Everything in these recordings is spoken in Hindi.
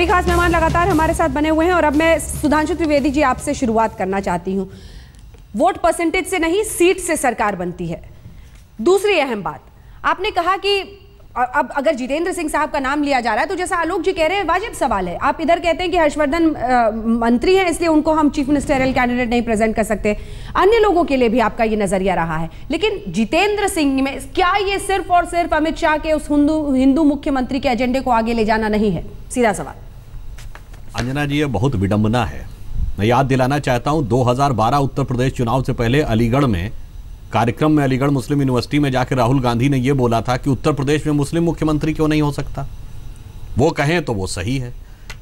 सभी खास मेहमान लगातार हमारे साथ बने हुए हैं और अब मैं सुधांशु त्रिवेदी जी आपसे शुरुआत करना चाहती हूं। वोट परसेंटेज से नहीं, सीट से सरकार बनती है। दूसरी अहम बात, आपने कहा कि अब अगर जितेंद्र सिंह साहब का नाम लिया जा रहा है तो जैसा आलोक जी कह रहे हैं वाजिब सवाल है। आप इधर कहते हैं कि हर्षवर्धन मंत्री हैं इसलिए उनको हम चीफ मिनिस्टरियल कैंडिडेट नहीं प्रेजेंट कर सकते, अन्य लोगों के लिए भी आपका ये नजरिया रहा है। लेकिन जितेंद्र सिंह में क्या ये सिर्फ और सिर्फ अमित शाह के उस हिंदू मुख्यमंत्री के एजेंडे को आगे ले जाना नहीं है? सीधा सवाल। अंजना जी, ये बहुत विडंबना है। मैं याद दिलाना चाहता हूं 2012 उत्तर प्रदेश चुनाव से पहले अलीगढ़ में कार्यक्रम में अलीगढ़ मुस्लिम यूनिवर्सिटी में जाकर राहुल गांधी ने यह बोला था कि उत्तर प्रदेश में मुस्लिम मुख्यमंत्री क्यों नहीं हो सकता। वो कहें तो वो सही है,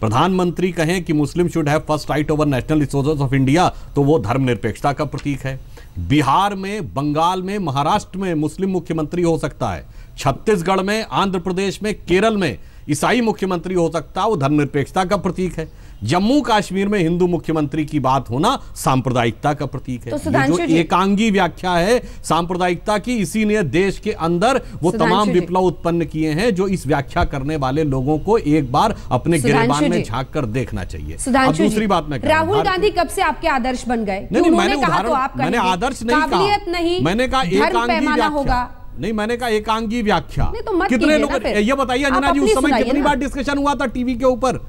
प्रधानमंत्री कहें कि मुस्लिम should have first right over national resources of India तो वो धर्मनिरपेक्षता का प्रतीक है। बिहार में, बंगाल में, महाराष्ट्र में मुस्लिम मुख्यमंत्री हो सकता है, छत्तीसगढ़ में, आंध्र प्रदेश में, केरल में ईसाई मुख्यमंत्री हो सकता है, वो धर्मनिरपेक्षता का प्रतीक है। जम्मू कश्मीर में हिंदू मुख्यमंत्री की बात होना सांप्रदायिकता का प्रतीक है। तो ये जो एकांगी व्याख्या है सांप्रदायिकता की, इसी ने देश के अंदर वो तमाम विप्लव उत्पन्न किए हैं जो इस व्याख्या करने वाले लोगों को एक बार अपने गिरेबान में झांक कर देखना चाहिए। अब दूसरी बात मैं राहुल गांधी कब से आपके आदर्श बन गए? नहीं, मैंने आदर्श नहीं कहा, मैंने कहा एकांगी व्याख्या नहीं, मैंने कहा एकांगी व्याख्या। कितने लोग ये बताइए अंजना जी, उस समय कितनी बार डिस्कशन हुआ था टीवी के ऊपर?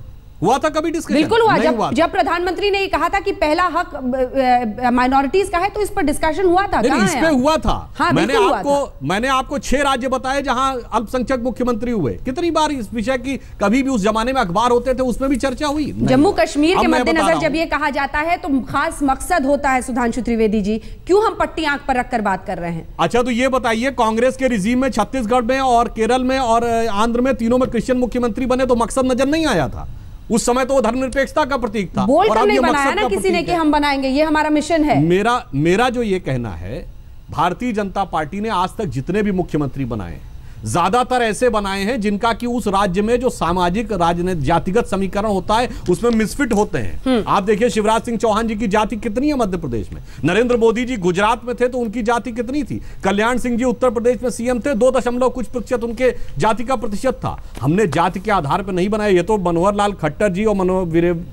हुआ था कभी डिस्कशन? बिल्कुल हुआ। जब प्रधानमंत्री ने कहा था कि पहला हक माइनॉरिटीज का है तो इस पर डिस्कशन हुआ था। नहीं, इस पे हुआ था। हाँ, मैंने आपको 6 राज्य बताए जहां अल्पसंख्यक मुख्यमंत्री हुए। कितनी बार इस विषय की कभी भी उस जमाने में अखबार होते थे उसमें भी चर्चा हुई। जम्मू कश्मीर के मद्देनजर जब ये कहा जाता है तो खास मकसद होता है। सुधांशु त्रिवेदी जी, क्यों हम पट्टी आंख पर रखकर बात कर रहे हैं? अच्छा, तो ये बताइए, कांग्रेस के रिजीम में छत्तीसगढ़ में और केरल में और आंध्र में तीनों में क्रिश्चियन मुख्यमंत्री बने तो मकसद नजर नहीं आया था? उस समय तो वो धर्मनिरपेक्षता का प्रतीक था। बोल कर नहीं बनाया ना किसी ने कि हम बनाएंगे, ये हमारा मिशन है। मेरा जो ये कहना है, भारतीय जनता पार्टी ने आज तक जितने भी मुख्यमंत्री बनाए ज्यादातर ऐसे बनाए हैं जिनका कि उस राज्य में जो सामाजिक राजनीतिक जातिगत समीकरण होता है उसमें मिसफिट होते हैं। आप देखिए शिवराज सिंह चौहान जी की जाति कितनी है मध्य प्रदेश में, नरेंद्र मोदी जी गुजरात में थे तो उनकी जाति कितनी थी, कल्याण सिंह जी उत्तर प्रदेश में सीएम थे, 2 कुछ प्रतिशत उनके जाति का प्रतिशत था। हमने जाति के आधार पर नहीं बनाया। ये तो मनोहर लाल खट्टर जी और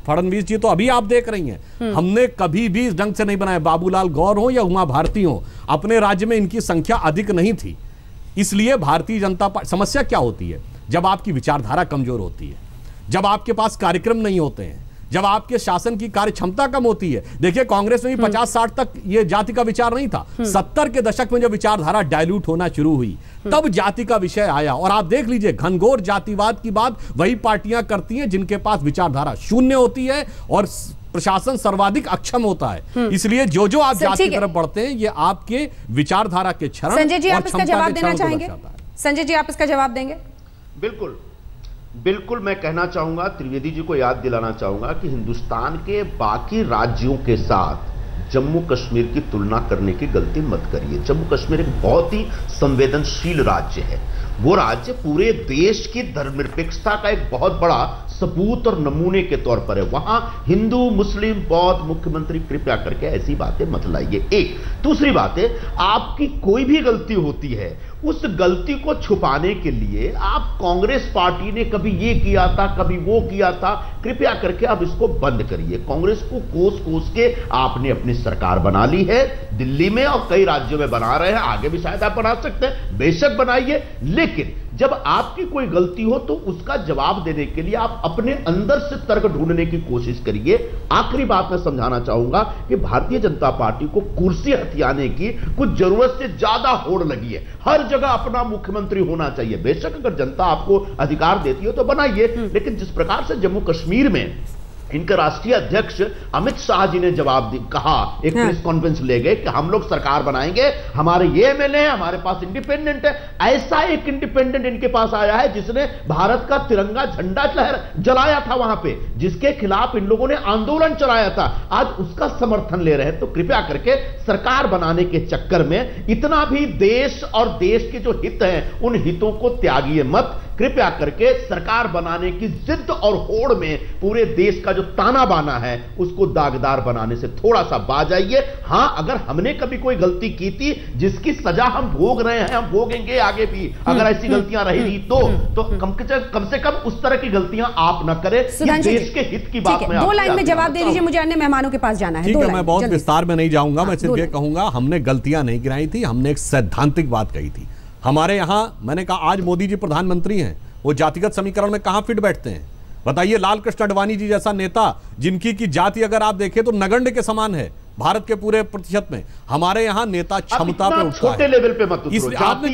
फडणवीस जी तो अभी आप देख रही हैं, हमने कभी भी इस ढंग से नहीं बनाया। बाबूलाल गौर हो या उमा भारती हो, अपने राज्य में इनकी संख्या अधिक नहीं थी। इसलिए भारतीय जनता पार्टी, समस्या क्या होती है जब आपकी विचारधारा कमजोर होती है, जब आपके पास कार्यक्रम नहीं होते हैं, जब आपके शासन की कार्य क्षमता कम होती है। देखिए कांग्रेस में भी 50-60 तक ये जाति का विचार नहीं था। 70 के दशक में जब विचारधारा डायल्यूट होना शुरू हुई तब जाति का विषय आया। और आप देख लीजिए घनघोर जातिवाद की बात वही पार्टियां करती हैं जिनके पास विचारधारा शून्य होती है और प्रशासन सर्वाधिक अक्षम होता है। इसलिए जो जो आप जाति की तरफ बढ़ते हैं ये आपके विचारधारा के क्षरण। संजय जी, आप इसका जवाब देना चाहेंगे? संजय जी, आप इसका जवाब देंगे? बिल्कुल मैं कहना चाहूंगा, त्रिवेदी जी को याद दिलाना चाहूंगा कि हिंदुस्तान के बाकी राज्यों के साथ जम्मू कश्मीर की तुलना करने की गलती मत करिए। जम्मू कश्मीर एक बहुत ही संवेदनशील राज्य है। वो राज्य पूरे देश की धर्मनिरपेक्षता का एक बहुत बड़ा सबूत और नमूने के तौर पर है। वहां हिंदू, मुस्लिम, बौद्ध मुख्यमंत्री कृपया करके ऐसी बातें मत लाइए। एक दूसरी बात है, आपकी कोई भी गलती होती है उस गलती को छुपाने के लिए आप कांग्रेस पार्टी ने कभी ये किया था, कभी वो किया था, कृपया करके आप इसको बंद करिए। कांग्रेस को कोस कोस के आपने अपनी सरकार बना ली है दिल्ली में और कई राज्यों में बना रहे हैं, आगे भी शायद आप बना सकते हैं, बेशक बनाइए। लेकिन जब आपकी कोई गलती हो तो उसका जवाब देने के लिए आप अपने अंदर से तर्क ढूंढने की कोशिश करिए। आखिरी बात मैं समझाना चाहूंगा कि भारतीय जनता पार्टी को कुर्सी हथियाने की कुछ जरूरत से ज्यादा होड़ लगी है। हर जगह अपना मुख्यमंत्री होना चाहिए। बेशक अगर जनता आपको अधिकार देती हो तो बनाइए, लेकिन जिस प्रकार से जम्मू कश्मीर में इनके राष्ट्रीय अध्यक्ष अमित शाह जी ने जवाब कहा, एक प्रेस कॉन्फ्रेंस ले गए कि हम लोग सरकार बनाएंगे, हमारे ये एमएलए हैं, हमारे पास इंडिपेंडेंट है। ऐसा एक इंडिपेंडेंट इनके पास आया है जिसने भारत का तिरंगा झंडा लहर जलाया था वहां पे, जिसके खिलाफ इन लोगों ने आंदोलन चलाया था, आज उसका समर्थन ले रहे हैं। तो कृपया करके सरकार बनाने के चक्कर में इतना भी देश और देश के जो हित हैं उन हितों को त्यागिए मत। कृपया करके सरकार बनाने की जिद और होड़ में पूरे देश का जो ताना बाना है उसको दागदार बनाने से थोड़ा सा बाज आइए। हां, अगर हमने कभी कोई गलती की थी जिसकी सजा हम भोग रहे हैं, हम भोगेंगे आगे भी, अगर ऐसी गलतियां रही तो कम से कम उस तरह की गलतियां आप ना करें। देश के हित की बात में 2 लाइन में जवाब दे दीजिए, मुझे अन्य मेहमानों के पास जाना है। ठीक है, मैं बहुत विस्तार में नहीं जाऊंगा, मैं सिर्फ ये कहूंगा हमने गलतियां नहीं गिनाई थी, हमने एक सैद्धांतिक बात कही थी। हमारे यहां मैंने कहा आज मोदी जी प्रधानमंत्री हैं, वो जातिगत समीकरण में कहां फिट बैठते हैं? बताइए, लाल कृष्ण आडवाणी जी जैसा नेता जिनकी की जाति अगर आप देखें तो नगण्य के समान है भारत के पूरे प्रतिशत में, हमारे यहाँ नेता क्षमता पे उठता छोटे लेवल पे मत उतरो। आपने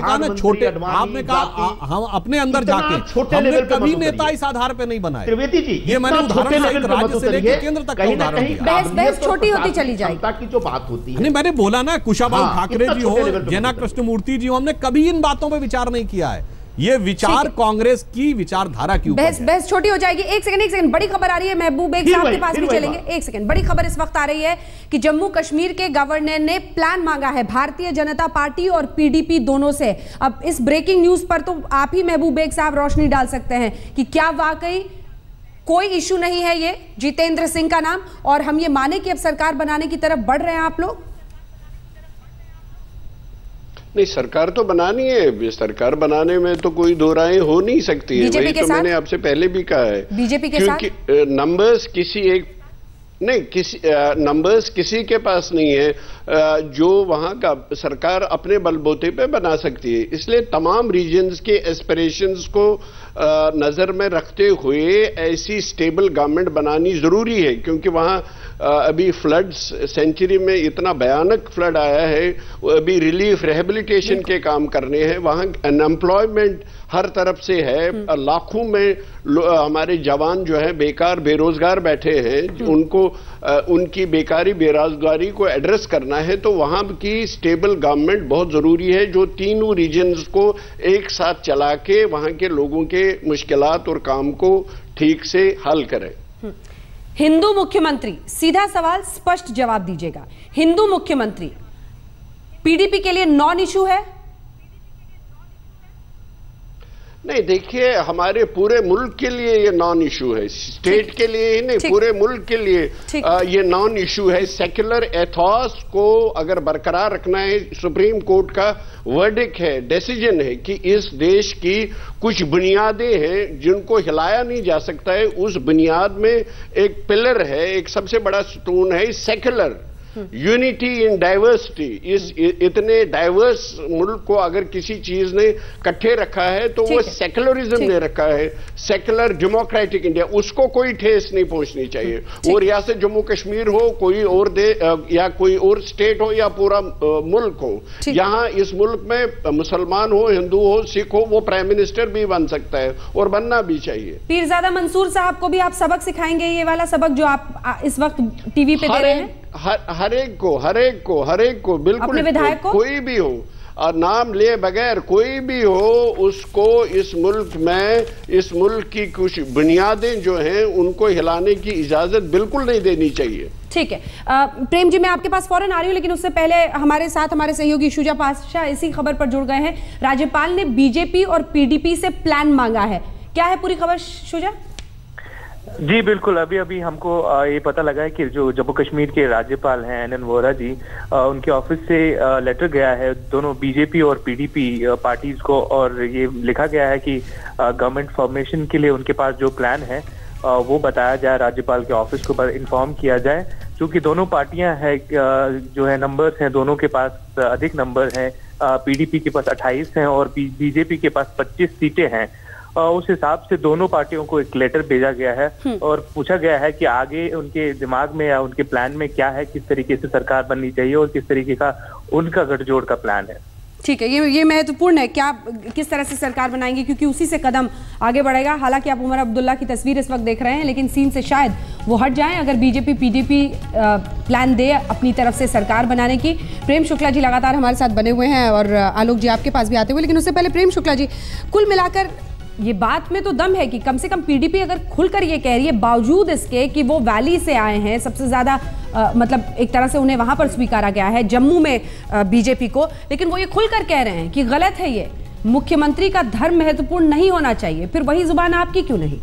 कहा ना छोटे, आपने कहा हम अपने अंदर जाके हमने कभी नेता इस आधार पे नहीं बनाए। त्रिवेदी जी, ये मैंने उदाहरण राज्य से लेकर केंद्र तक का उदाहरण दिया। बहस छोटी होती चली जाएगी की जो बात होती है, नहीं मैंने बोला ना, कुशाभाऊ ठाकरे जी हो, जेना कृष्णमूर्ति जी हो, हमने कभी इन बातों पे विचार नहीं किया है। ये विचार कांग्रेस की विचारधारा की ऊपर है। बहस छोटी हो जाएगी। एक सेकंड, बड़ी खबर आ रही है, महबूब बेग साहब के पास भी चलेंगे। एक सेकंड, बड़ी खबर इस वक्त आ रही है कि जम्मू कश्मीर के गवर्नर ने प्लान मांगा है भारतीय जनता पार्टी और पीडीपी दोनों से। अब इस ब्रेकिंग न्यूज पर तो आप ही महबूब बेग साहब रोशनी डाल सकते हैं कि क्या वाकई कोई इशू नहीं है ये जितेंद्र सिंह का नाम, और हम ये माने कि अब सरकार बनाने की तरफ बढ़ रहे हैं आप लोग? नहीं, सरकार तो बनानी है, सरकार बनाने में तो कोई दो राय हो नहीं सकती है। वही तो मैंने आपसे पहले भी कहा है, बीजेपी के क्योंकि नंबर्स किसी के पास नहीं है जो वहां का सरकार अपने बलबूते पे बना सकती है। इसलिए तमाम रीजन्स के एस्पिरेशंस को नजर में रखते हुए ऐसी स्टेबल गवर्नमेंट बनानी जरूरी है, क्योंकि वहां अभी फ्लड्स सेंचुरी में इतना भयानक फ्लड आया है, अभी रिलीफ रिहेबिलिटेशन के काम करने हैं, वहां अनएम्प्लॉयमेंट हर तरफ से है, लाखों में हमारे जवान जो है बेकार बेरोजगार बैठे हैं, उनको उनकी बेकारी बेरोजगारी को एड्रेस करना है। तो वहां की स्टेबल गवर्नमेंट बहुत जरूरी है जो तीनों रीजन्स को एक साथ चला के वहां के लोगों के मुश्किलात और काम को ठीक से हल करे। हिंदू मुख्यमंत्री, सीधा सवाल स्पष्ट जवाब दीजिएगा, हिंदू मुख्यमंत्री पीडीपी के लिए नॉन इशू है? नहीं, देखिए हमारे पूरे मुल्क के लिए ये नॉन इशू है, स्टेट के लिए ही नहीं, पूरे मुल्क के लिए ये नॉन इशू है। सेक्युलर एथॉस को अगर बरकरार रखना है, सुप्रीम कोर्ट का वर्डिक्ट है, डिसीजन है कि इस देश की कुछ बुनियादें हैं जिनको हिलाया नहीं जा सकता है, उस बुनियाद में एक पिलर है, एक सबसे बड़ा स्टोन है सेक्युलर यूनिटी इन डाइवर्सिटी। इस इतने डाइवर्स मुल्क को अगर किसी चीज ने इकट्ठे रखा है तो वो सेक्युलरिज्म ने रखा है, सेक्युलर डेमोक्रेटिक इंडिया, उसको कोई ठेस नहीं पहुंचनी चाहिए। वो रियासत जम्मू कश्मीर हो, कोई और या कोई और स्टेट हो या पूरा मुल्क हो, यहाँ इस मुल्क में मुसलमान हो, हिंदू हो, सिख हो, वो प्राइम मिनिस्टर भी बन सकता है और बनना भी चाहिए। पीरजादा मंसूर साहब को भी आप सबक सिखाएंगे, ये वाला सबक जो आप इस वक्त टीवी पे दे रहे हैं? हर एक को बिल्कुल, अपने विधायक को, कोई भी हो और नाम ले बगैर कोई भी हो, उसको इस मुल्क में इस मुल्क की कुछ बुनियादें जो हैं उनको हिलाने की इजाजत बिल्कुल नहीं देनी चाहिए। ठीक है, प्रेम जी मैं आपके पास फौरन आ रही हूँ, लेकिन उससे पहले हमारे साथ हमारे सहयोगी शुजा पातशाह इसी खबर पर जुड़ गए हैं। राज्यपाल ने बीजेपी और पीडीपी से प्लान मांगा है, क्या है पूरी खबर शुजा? जी बिल्कुल, अभी हमको ये पता लगा है कि जो जम्मू कश्मीर के राज्यपाल हैं एनएन वोहरा जी, उनके ऑफिस से लेटर गया है दोनों बीजेपी और पीडीपी पार्टीज को, और ये लिखा गया है कि गवर्नमेंट फॉर्मेशन के लिए उनके पास जो प्लान है वो बताया जाए, राज्यपाल के ऑफिस को इन्फॉर्म किया जाए। क्योंकि दोनों पार्टियां हैं जो है नंबर्स हैं, दोनों के पास अधिक नंबर हैं, पीडीपी के पास 28 हैं और बीजेपी के पास 25 सीटें हैं। उस हिसाब से दोनों पार्टियों को एक लेटर भेजा गया है और पूछा गया है कि आगे उनके दिमाग में या उनके प्लान में क्या है, किस तरीके से सरकार बननी चाहिए और किस तरीके का उनका गठजोड़ का प्लान है। ठीक है, ये महत्वपूर्ण है, क्या किस तरह से सरकार बनाएंगे, क्योंकि उसी से कदम आगे बढ़ेगा। हालांकि आप उमर अब्दुल्ला की तस्वीर इस वक्त देख रहे हैं, लेकिन सीन से शायद वो हट जाएं अगर बीजेपी पीडीपी प्लान दे अपनी तरफ से सरकार बनाने की। प्रेम शुक्ला जी लगातार हमारे साथ बने हुए हैं और आलोक जी आपके पास भी आते हुए, लेकिन उससे पहले प्रेम शुक्ला जी, कुल मिलाकर ये बात में तो दम है कि कम से कम पीडीपी अगर खुलकर ये कह रही है, बावजूद इसके कि वो वैली से आए हैं, सबसे ज्यादा मतलब एक तरह से उन्हें वहां पर स्वीकारा गया है जम्मू में बीजेपी को, लेकिन वो ये खुलकर कह रहे हैं कि गलत है ये, मुख्यमंत्री का धर्म महत्वपूर्ण नहीं होना चाहिए, फिर वही जुबान आपकी क्यों नहीं?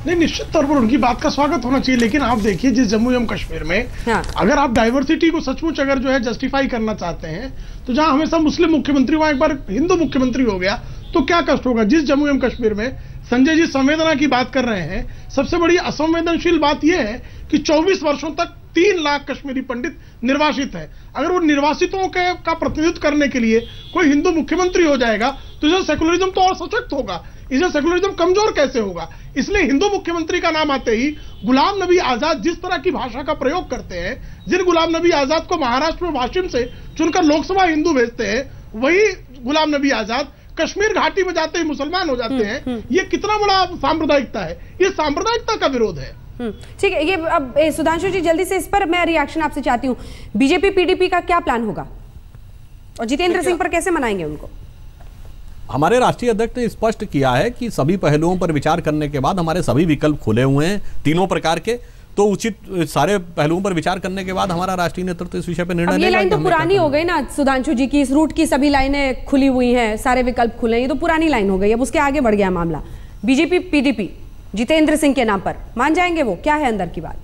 नहीं, निश्चित तौर पर उनकी बात का स्वागत होना चाहिए, लेकिन आप देखिए जिस जम्मू एवं कश्मीर में अगर आप डाइवर्सिटी को सचमुच अगर जो है जस्टिफाई करना चाहते हैं, तो जहां हमेशा मुस्लिम मुख्यमंत्री वहां एक बार हिंदू मुख्यमंत्री हो गया तो क्या कष्ट होगा। जिस जम्मू एवं कश्मीर में संजय जी संवेदना की बात कर रहे हैं, सबसे बड़ी असंवेदनशील बात यह है कि 24 वर्षों तक 3 लाख कश्मीरी पंडित निर्वासित है। अगर वो निर्वासितों का प्रतिनिधित्व करने के लिए कोई हिंदू मुख्यमंत्री हो जाएगा तो इससे सेकुलरिज्म तो और सशक्त होगा, इससे सेकुलरिज्म कमजोर कैसे होगा। इसलिए हिंदू मुख्यमंत्री का नाम आते ही गुलाम नबी आजाद जिस तरह की भाषा का प्रयोग करते हैं, जिन गुलाम नबी आजाद को महाराष्ट्र में वाशिम से चुनकर लोकसभा हिंदू भेजते हैं, वही गुलाम नबी आजाद कश्मीर घाटी में जाते ही मुसलमान हो जाते हैं। ये कितना बड़ा सांप्रदायिकता है, ये सांप्रदायिकता का विरोध है। ठीक है, ये अब सुधांशु जी जल्दी से इस पर मैं रिएक्शन आपसे चाहती हूँ। बीजेपी पीडीपी का क्या प्लान होगा और जितेंद्र सिंह पर कैसे मनाएंगे उनको? हमारे राष्ट्रीय अध्यक्ष ने स्पष्ट किया है कि सभी पहलुओं पर विचार करने के बाद हमारे सभी विकल्प खुले हुए हैं तीनों प्रकार के, तो उचित सारे पहलुओं पर विचार करने के बाद हमारा राष्ट्रीय नेतृत्व इस विषय पर निर्णय लेगा। ये लाइन तो पुरानी हो गई ना सुधांशु जी की, इस रूट की सभी लाइनें खुली हुई हैं, सारे विकल्प खुले हैं, ये तो पुरानी लाइन हो गई। अब उसके आगे बढ़ गया मामला। बीजेपी पीडीपी जितेंद्र सिंह के नाम पर मान जाएंगे, वो क्या है अंदर की बात?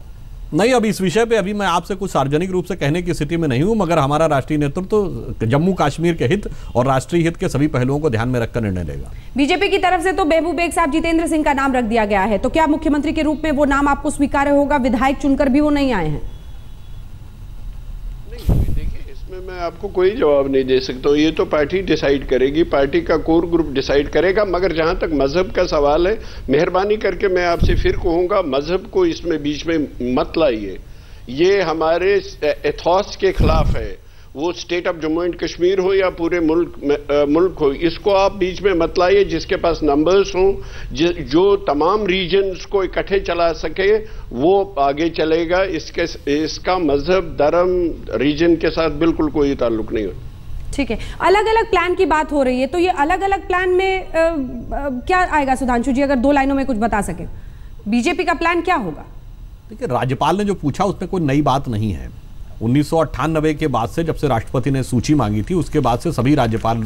नहीं, अभी इस विषय पे अभी मैं आपसे कुछ सार्वजनिक रूप से कहने की स्थिति में नहीं हूं, मगर हमारा राष्ट्रीय नेतृत्व तो जम्मू कश्मीर के हित और राष्ट्रीय हित के सभी पहलुओं को ध्यान में रखकर निर्णय लेगा। बीजेपी की तरफ से तो महबूब बेग साहब जितेंद्र सिंह का नाम रख दिया गया है, तो क्या मुख्यमंत्री के रूप में वो नाम आपको स्वीकार्य होगा? विधायक चुनकर भी वो नहीं आए हैं। मैं आपको कोई जवाब नहीं दे सकता हूँ, ये तो पार्टी डिसाइड करेगी, पार्टी का कोर ग्रुप डिसाइड करेगा। मगर जहां तक मजहब का सवाल है, मेहरबानी करके मैं आपसे फिर कहूंगा, मजहब को इसमें बीच में मत लाइए। ये हमारे एथॉस के खिलाफ है, वो state of Jammu and Kashmir हो या पूरे मुल्क हो, इसको आप बीच में मत लाइए। जिसके पास नंबर्स हों, जो तमाम रीजन्स को इकट्ठे चला सके, वो आगे चलेगा। इसका मजहब, धर्म, रीजन के साथ बिल्कुल कोई ताल्लुक नहीं हो। ठीक है, अलग अलग प्लान की बात हो रही है, तो ये अलग अलग प्लान में क्या आएगा सुधांशु जी, अगर 2 लाइनों में कुछ बता सके, बीजेपी का प्लान क्या होगा? देखिए, राज्यपाल ने जो पूछा उसमें कोई नई बात नहीं है। 1998 के बाद से, जब से राष्ट्रपति ने सूची मांगी थी, उसके बाद से सभी राज्यपाल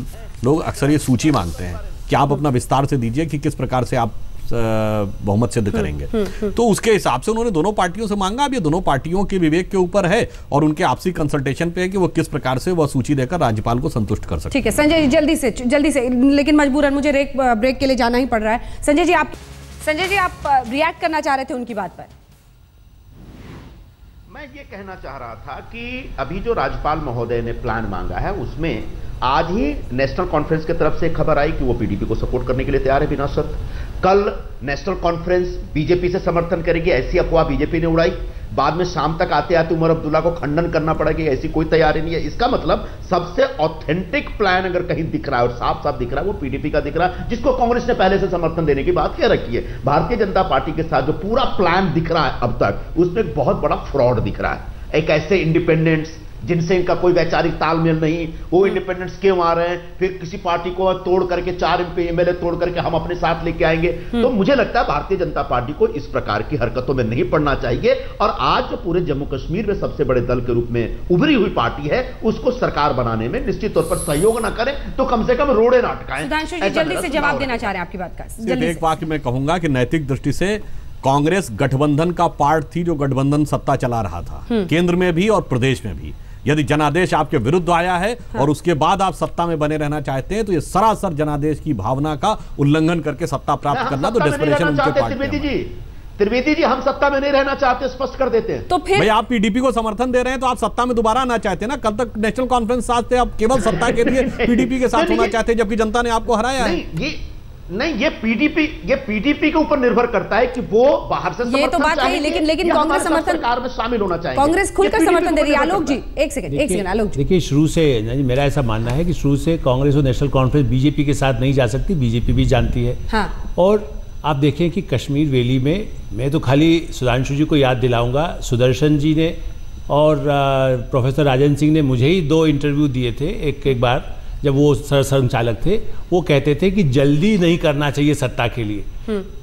लोग अक्सर ये सूची मांगते हैं कि आप अपना विस्तार से दीजिए कि किस प्रकार से आप बहुमत सिद्ध करेंगे। तो उसके हिसाब से उन्होंने दोनों पार्टियों से मांगा। अब ये दोनों पार्टियों के विवेक के ऊपर है और उनके आपसी कंसल्टेशन पे है कि वो किस प्रकार से वह सूची देकर राज्यपाल को संतुष्ट कर सकते। ठीक है संजय जी, जल्दी से, लेकिन मजबूरन मुझे ब्रेक के लिए जाना ही पड़ रहा है। संजय जी आप रिएक्ट करना चाह रहे थे उनकी बात पर। मैं ये कहना चाह रहा था कि अभी जो राज्यपाल महोदय ने प्लान मांगा है, उसमें आज ही नेशनल कॉन्फ्रेंस की तरफ से खबर आई कि वो पीडीपी को सपोर्ट करने के लिए तैयार है बिना शर्त। कल नेशनल कॉन्फ्रेंस बीजेपी से समर्थन करेगी, ऐसी अफवाह बीजेपी ने उड़ाई। बाद में शाम तक आते आते उमर अब्दुल्ला को खंडन करना पड़ेगा, ऐसी कोई तैयारी नहीं है। इसका मतलब सबसे ऑथेंटिक प्लान अगर कहीं दिख रहा है और साफ साफ दिख रहा है, वो पीडीपी का दिख रहा है, जिसको कांग्रेस ने पहले से समर्थन देने की बात कह रखी है। भारतीय जनता पार्टी के साथ जो पूरा प्लान दिख रहा है अब तक, उसमें एक बहुत बड़ा फ्रॉड दिख रहा है। एक ऐसे इंडिपेंडेंट्स जिनसे इनका कोई वैचारिक तालमेल नहीं, वो इंडिपेंडेंट्स क्यों आ रहे हैं, फिर किसी पार्टी को तोड़ करके 4 एमएलए तोड़ करके हम अपने साथ लेके आएंगे। तो मुझे लगता है भारतीय जनता पार्टी को इस प्रकार की हरकतों में नहीं पड़ना चाहिए। और आज जो पूरे जम्मू कश्मीर में सबसे बड़े दल के रूप में उभरी हुई पार्टी है, उसको सरकार बनाने में निश्चित तौर पर सहयोग ना करें तो कम से कम रोड़े ना अटकाएं। जल्दी से जवाब देना चाह रहे हैं आपकी बात का। एक वाक्य मैं कहूंगा कि नैतिक दृष्टि से कांग्रेस गठबंधन का पार्ट थी, जो गठबंधन सत्ता चला रहा था, केंद्र में भी और प्रदेश में भी। यदि जनादेश आपके विरुद्ध आया है और उसके बाद आप सत्ता में बने रहना चाहते हैं, तो ये सरासर जनादेश की भावना का उल्लंघन करके सत्ता प्राप्त करना, तो डेस्परेशन उनके पार्टी। त्रिवेदी जी, हम सत्ता में नहीं रहना चाहते, स्पष्ट कर देते हैं। तो फिर भाई आप पीडीपी को समर्थन दे रहे हैं, तो आप सत्ता में दोबारा आना चाहते हैं ना। कल तक नेशनल कॉन्फ्रेंस साथ थे, आप केवल सत्ता के लिए पीडीपी के साथ होना चाहते हैं, जबकि जनता ने आपको हराया है। ये पीडीपी के ऊपर निर्भर करता है कि वो बाहर से ये तो बात है, लेकिन कांग्रेस समर्थन सरकार में शामिल होना चाहिए। कांग्रेस खुलकर समर्थन दे रही है। आलोक जी एक सेकंड आलोक जी, देखिए शुरू से मेरा ऐसा मानना है कि शुरू से कांग्रेस और नेशनल कॉन्फ्रेंस बीजेपी के साथ नहीं जा सकती, बीजेपी भी जानती है। हाँ। और आप देखें कि कश्मीर वैली में, मैं तो खाली सुधांशु जी को याद दिलाऊंगा, सुदर्शन जी ने और प्रोफेसर राजन सिंह ने मुझे ही 2 इंटरव्यू दिए थे। एक बार जब वो संचालक थे, वो कहते थे कि जल्दी नहीं करना चाहिए सत्ता के लिए।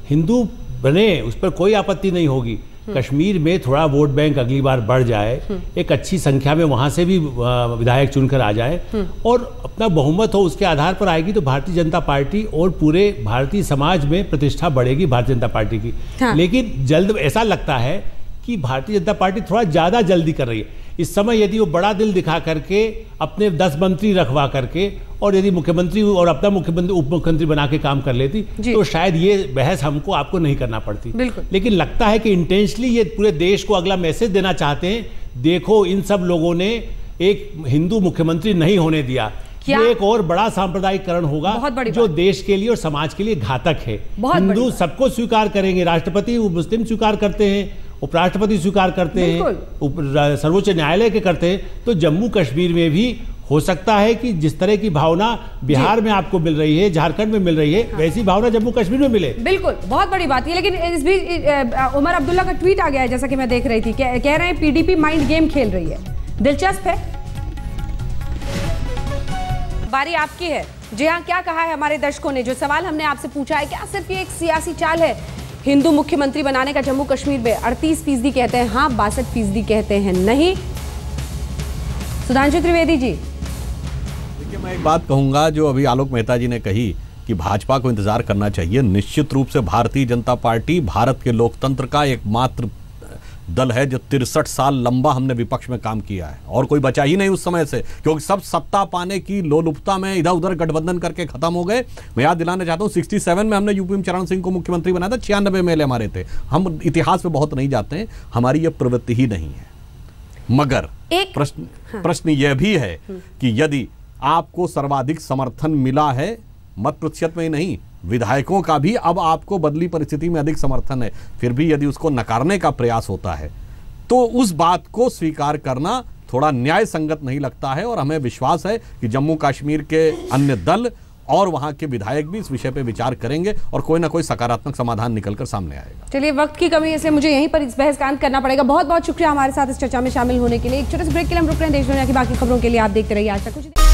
हिंदू बने उस पर कोई आपत्ति नहीं होगी। कश्मीर में थोड़ा वोट बैंक अगली बार बढ़ जाए, एक अच्छी संख्या में वहां से भी विधायक चुनकर आ जाए और अपना बहुमत हो, उसके आधार पर आएगी तो भारतीय जनता पार्टी और पूरे भारतीय समाज में प्रतिष्ठा बढ़ेगी भारतीय जनता पार्टी की। हाँ। लेकिन जल्द ऐसा लगता है कि भारतीय जनता पार्टी थोड़ा ज़्यादा जल्दी कर रही है। इस समय यदि वो बड़ा दिल दिखा करके अपने 10 मंत्री रखवा करके और यदि मुख्यमंत्री और अपना मुख्यमंत्री उप मुख्यमंत्री बना के काम कर लेती तो शायद ये बहस हमको आपको नहीं करना पड़ती। लेकिन लगता है कि इंटेंशनली ये पूरे देश को अगला मैसेज देना चाहते हैं, देखो इन सब लोगों ने एक हिंदू मुख्यमंत्री नहीं होने दिया, ये एक और बड़ा सांप्रदायिकरण होगा जो देश के लिए और समाज के लिए घातक है। हिंदू सबको स्वीकार करेंगे, राष्ट्रपति मुस्लिम स्वीकार करते हैं, उपराष्ट्रपति स्वीकार करते हैं, सर्वोच्च न्यायालय के करते हैं, तो जम्मू कश्मीर में भी हो सकता है कि जिस तरह की भावना बिहार में आपको मिल रही है, झारखंड में मिल रही है, वैसी भावना जम्मू कश्मीर में मिले। बिल्कुल, बहुत बड़ी बात है। लेकिन इस भी उमर अब्दुल्ला का ट्वीट आ गया है, जैसा कि मैं देख रही थी, कह रहे हैं पीडीपी माइंड गेम खेल रही है। दिलचस्प है। बारी आपकी है। जी हाँ, क्या कहा है हमारे दर्शकों ने? जो सवाल हमने आपसे पूछा है, क्या सिर्फ ये एक सियासी चाल है हिंदू मुख्यमंत्री बनाने का जम्मू कश्मीर में? 38% कहते हैं हाँ, 62% कहते हैं नहीं। सुधांशु त्रिवेदी जी, देखिए मैं एक बात कहूंगा जो अभी आलोक मेहता जी ने कही कि भाजपा को इंतजार करना चाहिए। निश्चित रूप से भारतीय जनता पार्टी भारत के लोकतंत्र का एकमात्र दल है जो 63 साल लंबा हमने विपक्ष में काम किया है और कोई बचा ही नहीं उस समय से, क्योंकि सब सत्ता पाने की लोलुपता में इधर उधर गठबंधन करके खत्म हो गए। मैं याद दिलाना चाहता हूं 67 में हमने यूपी में चरण सिंह को मुख्यमंत्री बनाया था, 96 MLA हमारे थे। हम इतिहास में बहुत नहीं जाते हैं, हमारी यह प्रवृत्ति ही नहीं है। मगर एक प्रश्न यह भी है कि यदि आपको सर्वाधिक समर्थन मिला है, मत प्रतिशत में ही नहीं, विधायकों का भी अब आपको बदली परिस्थिति में अधिक समर्थन है, फिर भी यदि उसको नकारने का प्रयास होता है तो उस बात को स्वीकार करना थोड़ा न्याय संगत नहीं लगता है। और हमें विश्वास है कि जम्मू कश्मीर के अन्य दल और वहां के विधायक भी इस विषय पे विचार करेंगे और कोई ना कोई सकारात्मक समाधान निकलकर सामने आएगा। चलिए, वक्त की कमी से मुझे यहीं पर इस बहस का अंत करना पड़ेगा। बहुत बहुत शुक्रिया हमारे साथ इस चर्चा में शामिल होने के लिए। एक छोटे से ब्रेक के लिए हम रुक रहे हैं। देश दुनिया की बाकी खबरों के लिए आप देखते रहिए आज तक कुछ।